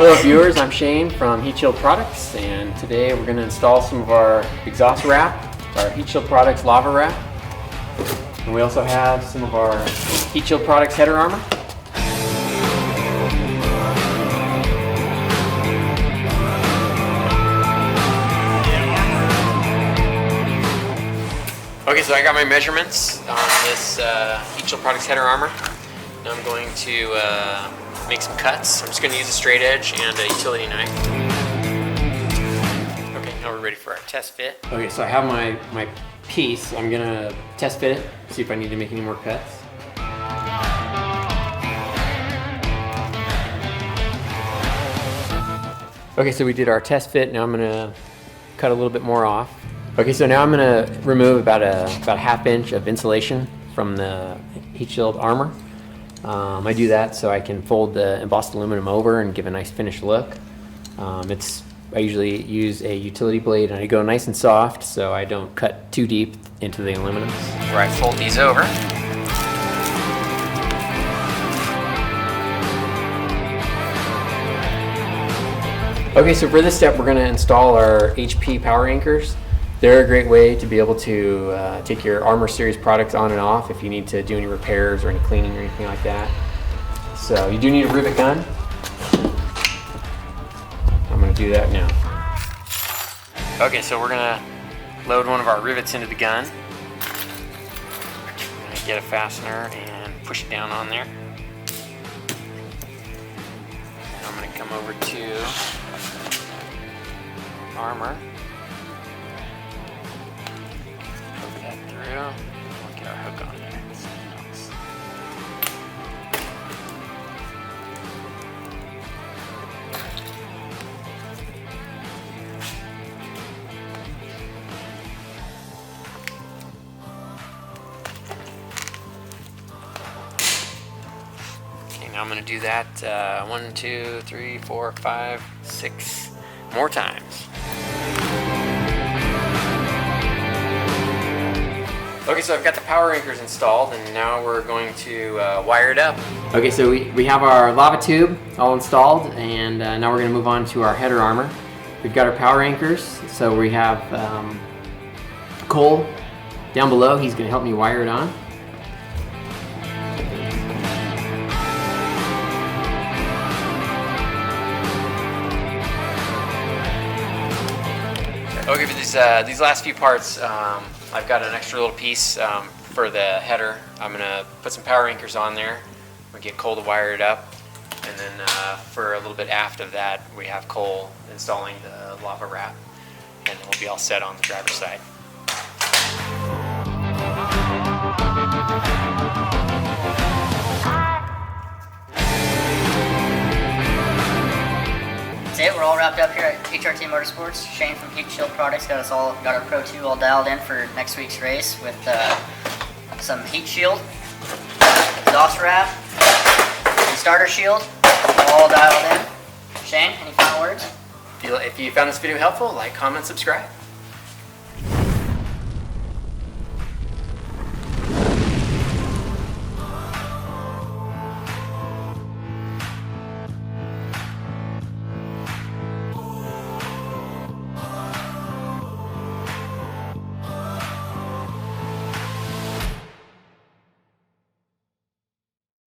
Hello viewers, I'm Shane from Heatshield Products, and today we're going to install some of our exhaust wrap, our Heatshield Products lava wrap, and we also have some of our Heatshield Products header armor. Okay, so I got my measurements on this Heatshield Products header armor. Now I'm going to make some cuts. I'm just going to use a straight edge and a utility knife. Okay, now we're ready for our test fit. Okay, so I have my piece. I'm going to test fit it, see if I need to make any more cuts. Okay, so we did our test fit. Now I'm going to cut a little bit more off. Okay, so now I'm going to remove about a ½ inch of insulation from the Heatshield armor. I do that so I can fold the embossed aluminum over and give a nice finished look. I usually use a utility blade and I go nice and soft so I don't cut too deep into the aluminum. Where I fold these over. Okay, so for this step we're going to install our HP power anchors. They're a great way to be able to take your Armor Series products on and off if you need to do any repairs or any cleaning or anything like that. So you do need a rivet gun. I'm going to do that now. Okay, so we're going to load one of our rivets into the gun. I'm going to get a fastener and push it down on there. And I'm going to come over to armor. We'll get our hook on there. Okay, now I'm going to do that 1, 2, 3, 4, 5, 6 more times. Okay, so I've got the power anchors installed and now we're going to wire it up. Okay, so we have our lava tube all installed and now we're going to move on to our header armor. We've got our power anchors, so we have Cole down below. He's going to help me wire it on. Okay, for these last few parts, I've got an extra little piece for the header. I'm going to put some power anchors on there. We get Cole to wire it up. And then for a little bit after that, we have Cole installing the lava wrap. And then we'll be all set on the driver's side. That's it, we're all wrapped up here at HRT Motorsports. Shane from Heatshield Products got our Pro 2 all dialed in for next week's race with some heat shield, exhaust wrap, and starter shield, all dialed in. Shane, any final words? If you found this video helpful, like, comment, subscribe.